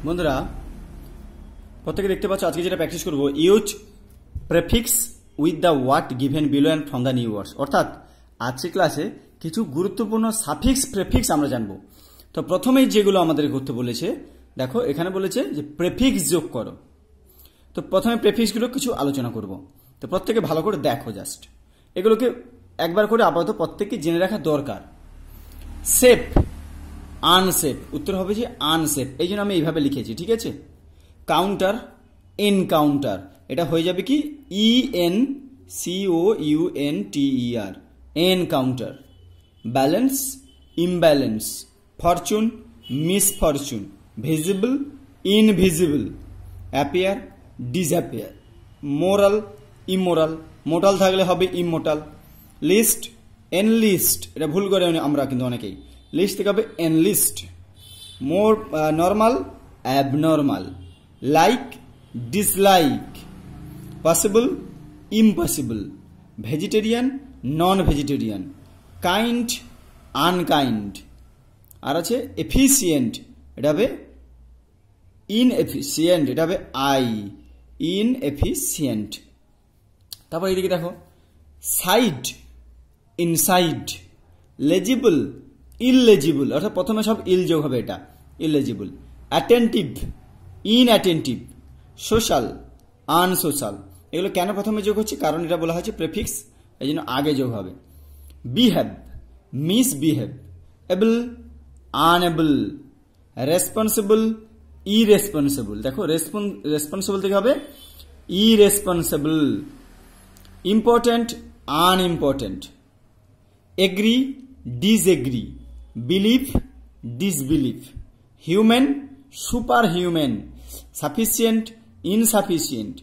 বন্ধুরা প্রত্যেকে দেখতে পাচ্ছ আজকে যেটা প্র্যাকটিস করব use prefix with the word given below and from the new words. অর্থাৎ আজকে ক্লাসে কিছু গুরুত্বপূর্ণ সাফিক্স প্রেফিক্স আমরা জানবো। তো প্রথমেই যেগুলো আমাদের করতে বলেছে, দেখো এখানে বলেছে যে প্রেফিক্স যোগ করো। তো প্রথমে প্রেফিক্সগুলো কিছু আলোচনা করব। তো প্রত্যেকে ভালো করে দেখো, জাস্ট এগুলোকে একবার করে আপাতত প্রত্যেককে জেনে রাখা দরকার। সেফ, আনসেফ, উত্তর হবে যে আনসেফ, এই জন্য আমি এইভাবে লিখেছি, ঠিক আছে। কাউন্টার, এনকাউন্টার, এটা হয়ে যাবে কি ENCOUNTER, encounter. Balance, imbalance. Fortune, misfortune. Visible, invisible. Appear, disappear. Moral, immoral, mortal থাকলে হবে ইমোটাল। লিস্ট, এনলিস্ট, এটা ভুল করে আমরা কিন্তু অনেকেই, লিস্ট থেকে হবে enlist. More normal, abnormal. Like, dislike. Possible, impossible. Vegetarian, non vegetarian. Kind, unkind. আর আছে এফিসিয়েন্ট, এটা হবে ইনএফিসিয়েন্ট, এটা হবে ইনএফিসিয়েন্ট। তারপর এইদিকে দেখো, সাইড, ইনসাইড। লেজিবল, ইললেজিবল, অর্থাৎ প্রথমে সব ইল যোগ হবে, এটা illegible. Attentive, inattentive. Social, unsocial. এগুলো কেন প্রথমে যোগ হচ্ছে? কারণ এটা বলা হয়েছে প্রেফিক্স, এই জন্য আগে যোগ হবে। Behave, misbehave. Able, unable. Responsible, irresponsible. দেখো রেসপন্সিবল থেকে হবে irresponsible. Important, unimportant. Agree, disagree. Believe, disbelieve. Human, super human. Sufficient, insufficient.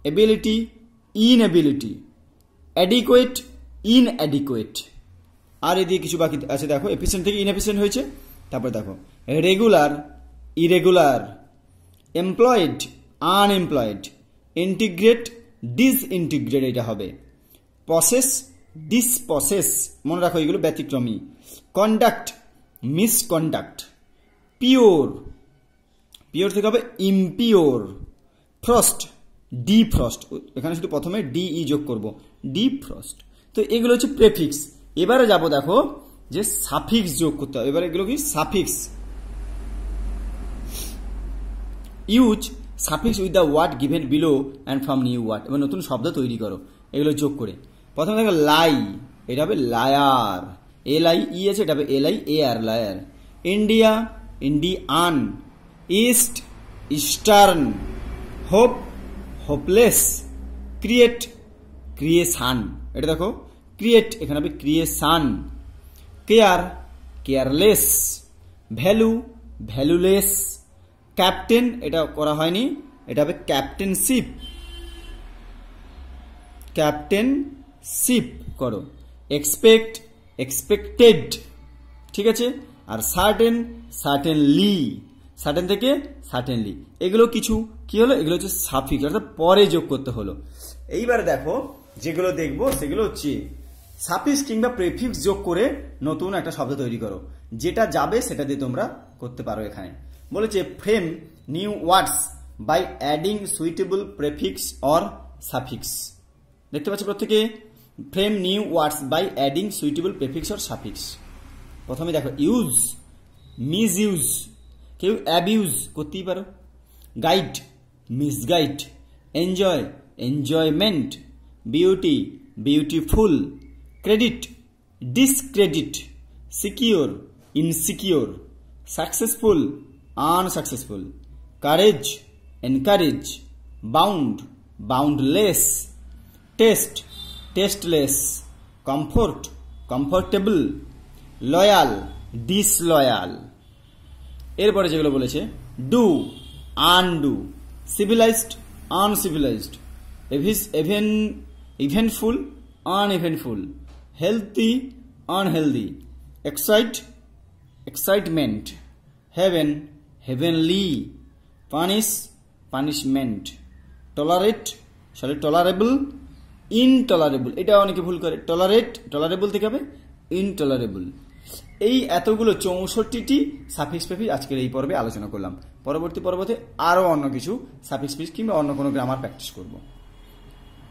Ability, inability. Adequate, inadequate. আর এদিকে কিছু বাকি আছে, দেখো এফিসিয়েন্ট থেকে ইনএফিসিয়েন্ট হয়েছে। তারপর দেখো regular, irregular. Employed, unemployed. Integrate, ডিসইন্টিগ্রেট, এটা হবে। প্রসেস, ডিসপ্রসেস, মনে রাখো এগুলো ব্যতিক্রমী। Conduct, misconduct. পিওর, পিওর থেকে হবে ইমপিওর। ফ্রস্ট, ডিফ্রস্ট, এখানে শুধু প্রথমে ডিই যোগ করব, ডিফ্রস্ট। তো এগুলো হচ্ছে প্রেফিক্স। এবারে যাব দেখো যে সাফিক্স যোগ করতে হবে। এবারে এগুলো কি suffix. Use suffix with the word given below and from new word. এবার নতুন শব্দ তৈরি করো, এগুলো যোগ করে। প্রথমে দেখো লাই, এটা হবে লায়ার, LIE আছে, এটা হবে LIAR, liar. India, Indian. East, eastern. Hope, hopeless. Create, creation, এটা দেখো ক্রিয়েট, এখানে হবে creation. Care, careless. Value, valueless. Captain, এটা করা হয়নি, এটা হবে ক্যাপ্টেনশিপ, ক্যাপ্টেনশিপ করো। এক্সপেক্ট, এক্সপেক্টেড, ঠিক আছে। আর সার্টেন, সার্টেনলি, সার্টেন থেকে সার্টেনলি। এগুলো কিছু কি হলো? এগুলো হচ্ছে সাফিক্স, অর্থাৎ পরে যোগ করতে হলো। এইবারে দেখো যেগুলো দেখবো সেগুলো হচ্ছে সাফিক্স কিংবা প্রেফিক্স যোগ করে নতুন একটা শব্দ তৈরি করো। যেটা যাবে সেটা দিয়ে তোমরা করতে পারো। এখানে বলেছে frame new words by adding suitable prefix or suffix. দেখতে পাচ্ছ প্রত্যেকে, frame new words by adding suitable prefix or suffix. প্রথমে দেখো ইউজ, মিস ইউজ, কেউ অ্যাবিউজ করতেই পারো। Guide, misguide. Enjoy, enjoyment. Beauty, beautiful. Credit, discredit. Secure, insecure. Successful, unsuccessful. Courage, encourage. Bound, boundless. Taste, tasteless. Comfort, comfortable. Loyal, disloyal. এরপরে যেগুলো বলেছে do, undo. Civilised, uncivilised. Eventful, uneventful. Healthy, unhealthy. Excite, excitement. Haven, heavenly. Punish, punishment. Tolerate, sorry tolerable, intolerable, এটা অনেকে ভুল করে। Tolerate, tolerable থেকে হবে intolerable. এই এতগুলো 64টি সাফিক্স প্রেফিক্স আজকের এই পর্বে আলোচনা করলাম। পরবর্তী পর্বতে আরও অন্য কিছু সাফিক্স প্রেফিক্স কিংবা অন্য কোনো গ্রামার প্র্যাকটিস করব।